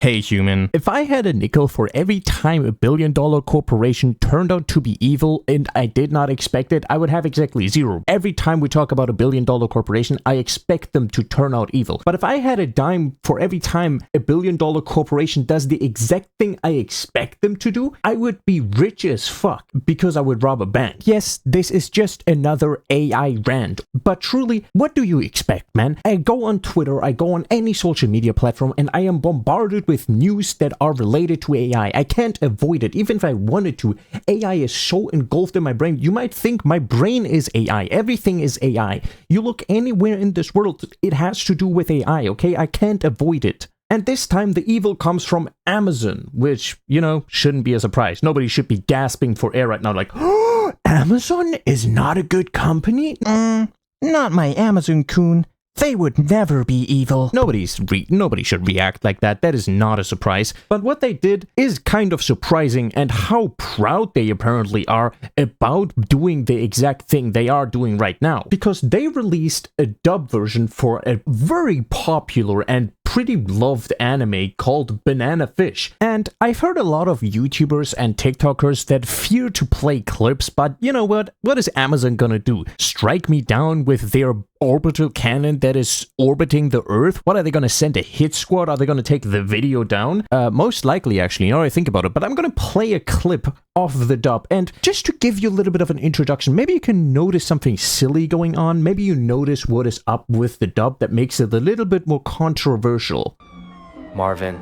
Hey human, if I had a nickel for every time a billion-dollar corporation turned out to be evil and I did not expect it, I would have exactly zero. Every time we talk about a billion-dollar corporation, I expect them to turn out evil. But if I had a dime for every time a billion-dollar corporation does the exact thing I expect them to do, I would be rich as fuck because I would rob a bank. Yes, this is just another AI rant, but truly, what do you expect, man? I go on Twitter, I go on any social media platform, and I am bombarded with news that are related to AI. I can't avoid it, even if I wanted to. AI is so engulfed in my brain. You might think my brain is AI. Everything is AI. You look anywhere in this world, it has to do with AI, okay? I can't avoid it. And this time the evil comes from Amazon, which, you know, shouldn't be a surprise. Nobody should be gasping for air right now like, oh, Amazon is not a good company? Not my Amazon-kun. They would never be evil. Nobody should react like that. That is not a surprise. But what they did is kind of surprising, and how proud they apparently are about doing the exact thing they are doing right now. Because they released a dub version for a very popular and pretty loved anime called Banana Fish. And I've heard a lot of YouTubers and TikTokers that fear to play clips, but you know what? What is Amazon gonna do? Strike me down with their orbital cannon that is orbiting the Earth? What, are they gonna send a hit squad? Are they gonna take the video down? Most likely, actually, now I think about it, but I'm gonna play a clip of the dub, and just to give you a little bit of an introduction, maybe you can notice something silly going on, maybe you notice what is up with the dub that makes it a little bit more controversial. Marvin,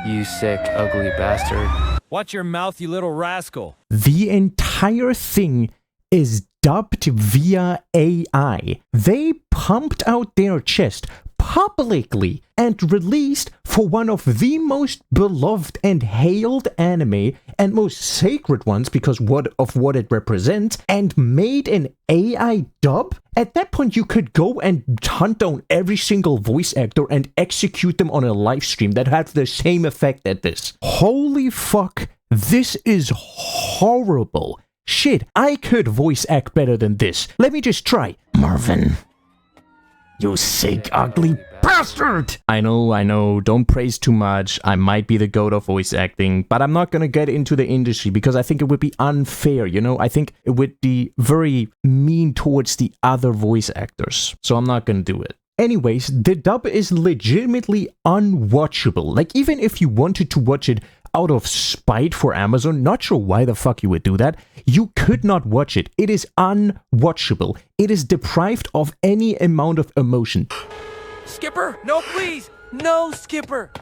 you sick, ugly bastard. Watch your mouth, you little rascal. The entire thing is dubbed via AI. They pumped out their chest publicly and released for one of the most beloved and hailed anime and most sacred ones because of what it represents, and made an AI dub. At that point, you could go and hunt down every single voice actor and execute them on a live stream that had the same effect as this. Holy fuck, this is horrible. Shit, I could voice act better than this. Let me just try. Marvin, you sick, ugly bastard! I know, don't praise too much. I might be the goat of voice acting, but I'm not gonna get into the industry because I think it would be unfair, you know? I think it would be very mean towards the other voice actors, so I'm not gonna do it. Anyways, the dub is legitimately unwatchable. Like, even if you wanted to watch it out of spite for Amazon, not sure why the fuck you would do that, you could not watch it. It is unwatchable. It is deprived of any amount of emotion. Skipper, no please! No, Skipper!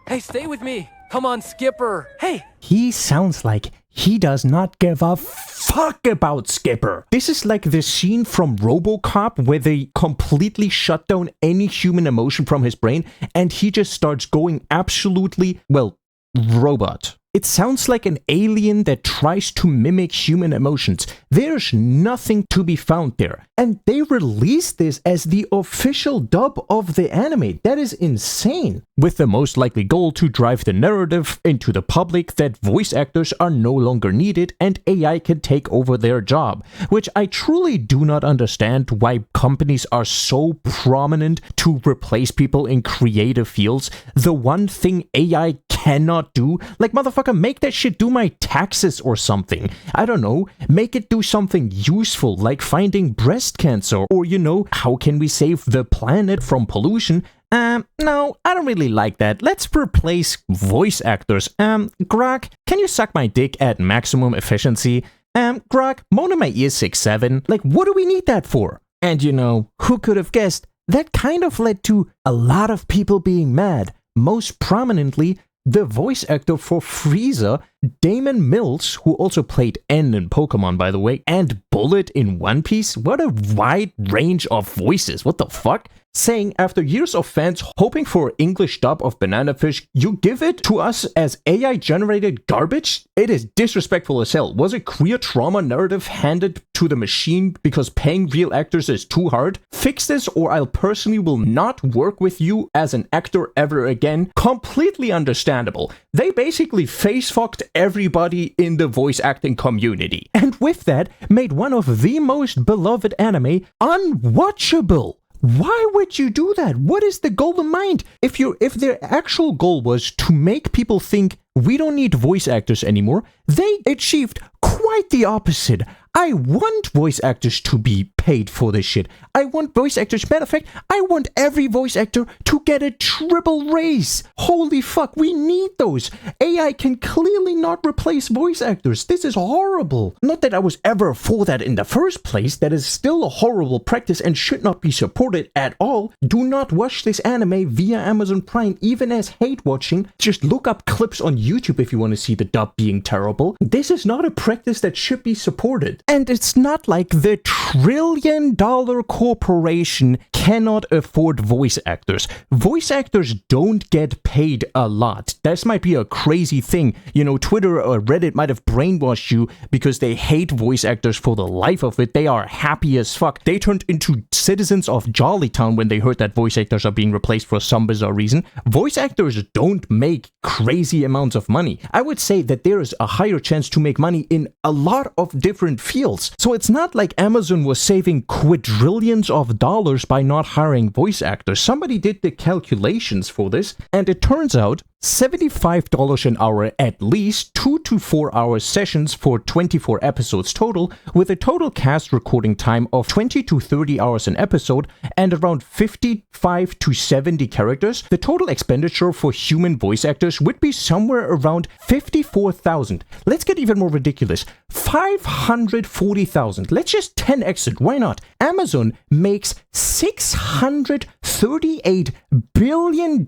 Hey, stay with me! Come on, Skipper! Hey! He sounds like he does not give a fuck about Skipper. This is like the scene from RoboCop where they completely shut down any human emotion from his brain and he just starts going absolutely, well, robot. It sounds like an alien that tries to mimic human emotions. There's nothing to be found there. And they released this as the official dub of the anime. That is insane. With the most likely goal to drive the narrative into the public that voice actors are no longer needed and AI can take over their job. Which I truly do not understand why companies are so prominent to replace people in creative fields. The one thing AI cannot do, like, motherfucker, make that shit do my taxes or something. I don't know, make it do something useful like finding breast cancer, or, you know, how can we save the planet from pollution? No, I don't really like that. Let's replace voice actors. Grok, can you suck my dick at maximum efficiency? Grok, moan in my ear 6'7". Like, what do we need that for? And you know, who could have guessed? That kind of led to a lot of people being mad. Most prominently, the voice actor for Frieza, Damon Mills, who also played N in Pokemon, by the way, and Bullet in One Piece. What a wide range of voices. What the fuck? Saying, after years of fans hoping for English dub of Banana Fish, you give it to us as AI-generated garbage? It is disrespectful as hell. Was a queer trauma narrative handed to the machine because paying real actors is too hard? Fix this or I'll personally will not work with you as an actor ever again. Completely understandable. They basically face-fucked everybody in the voice acting community. And with that, made one of the most beloved anime unwatchable. Why would you do that? What is the goal in mind? If their actual goal was to make people think we don't need voice actors anymore, they achieved quite the opposite. I want voice actors to be paid for this shit. I want voice actors, matter of fact, I want every voice actor to get a triple raise. Holy fuck, we need those. AI can clearly not replace voice actors. This is horrible. Not that I was ever for that in the first place. That is still a horrible practice and should not be supported at all. Do not watch this anime via Amazon Prime, even as hate watching. Just look up clips on YouTube if you want to see the dub being terrible. This is not a practice that should be supported. And it's not like the trillion-dollar corporation cannot afford voice actors. Voice actors don't get paid a lot. This might be a crazy thing. You know, Twitter or Reddit might have brainwashed you because they hate voice actors for the life of it. They are happy as fuck. They turned into citizens of Jollytown when they heard that voice actors are being replaced for some bizarre reason. Voice actors don't make crazy amounts of money. I would say that there is a higher chance to make money in a lot of different fields. So it's not like Amazon was saving quadrillions of dollars by not hiring voice actors. Somebody did the calculations for this, and it turns out $75 an hour at least, 2 to 4 hour sessions for 24 episodes total, with a total cast recording time of 20 to 30 hours an episode and around 55 to 70 characters. The total expenditure for human voice actors would be somewhere around $54,000. Let's get even more ridiculous. $540,000. Let's just 10x it. Why not? Amazon makes $638 billion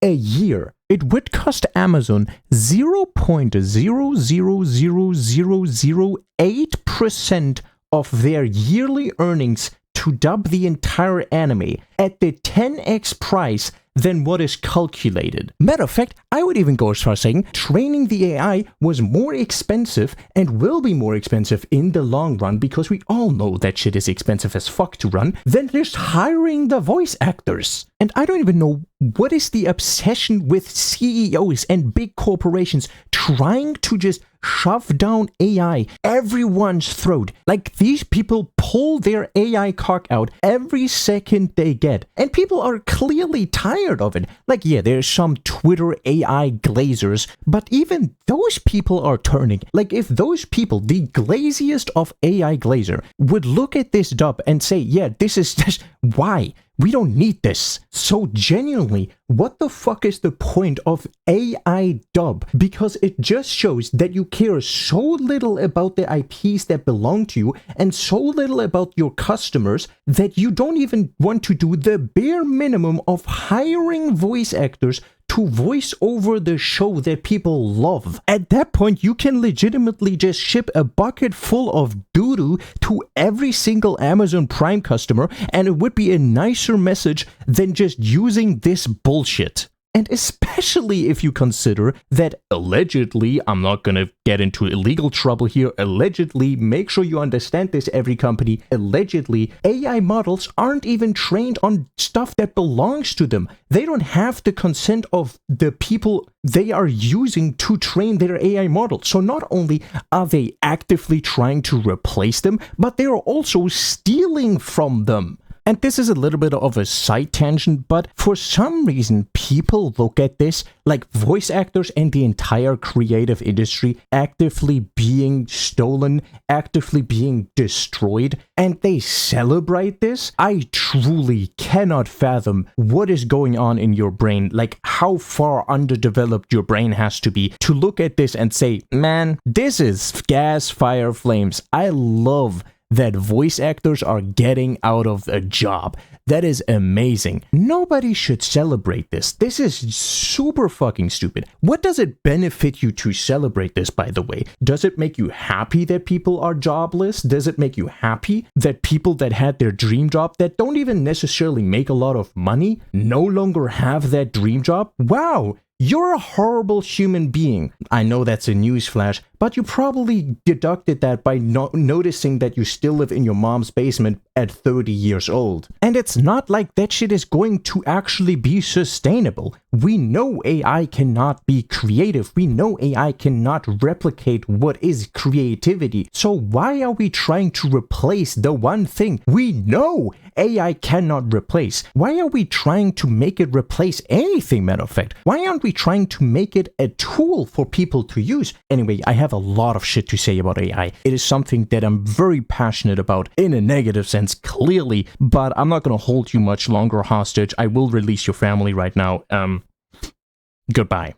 a year. It would cost Amazon 0.0000008% of their yearly earnings to dub the entire anime at the 10x price than what is calculated. Matter of fact, I would even go as far as saying training the AI was more expensive and will be more expensive in the long run, because we all know that shit is expensive as fuck to run, than just hiring the voice actors. And I don't even know what is the obsession with CEOs and big corporations trying to just shove down AI everyone's throat. Like, these people pull their AI cock out every second they get, and people are clearly tired of it. Like, yeah, there's some Twitter AI glazers, but even those people are turning. Like, if those people, the glaziest of AI glazer, would look at this dub and say, yeah, this is just why we don't need this. So genuinely, what the fuck is the point of AI dub? Because it just shows that you care so little about the IPs that belong to you and so little about your customers that you don't even want to do the bare minimum of hiring voice actors to voice over the show that people love. At that point, you can legitimately just ship a bucket full of doo-doo to every single Amazon Prime customer, and it would be a nicer message than just using this bullshit. And especially if you consider that allegedly, I'm not gonna get into illegal trouble here, allegedly, make sure you understand this, every company, allegedly, AI models aren't even trained on stuff that belongs to them. They don't have the consent of the people they are using to train their AI model. So not only are they actively trying to replace them, but they are also stealing from them. And this is a little bit of a side tangent, but for some reason, people look at this like voice actors and the entire creative industry actively being stolen, actively being destroyed, and they celebrate this. I truly cannot fathom what is going on in your brain, like how far underdeveloped your brain has to be to look at this and say, man, this is gas, fire, flames. I love that voice actors are getting out of a job. That is amazing. Nobody should celebrate this. This is super fucking stupid. What does it benefit you to celebrate this, by the way? Does it make you happy that people are jobless? Does it make you happy that people that had their dream job that don't even necessarily make a lot of money no longer have that dream job? Wow! You're a horrible human being. I know that's a newsflash, but you probably deducted that by not noticing that you still live in your mom's basement at 30 years old. And it's not like that shit is going to actually be sustainable. We know AI cannot be creative. We know AI cannot replicate what is creativity. So why are we trying to replace the one thing we know AI cannot replace. Why are we trying to make it replace anything, matter of fact? Why aren't we trying to make it a tool for people to use? Anyway, I have a lot of shit to say about AI. It is something that I'm very passionate about in a negative sense, clearly, but I'm not going to hold you much longer hostage. I will release your family right now. Goodbye.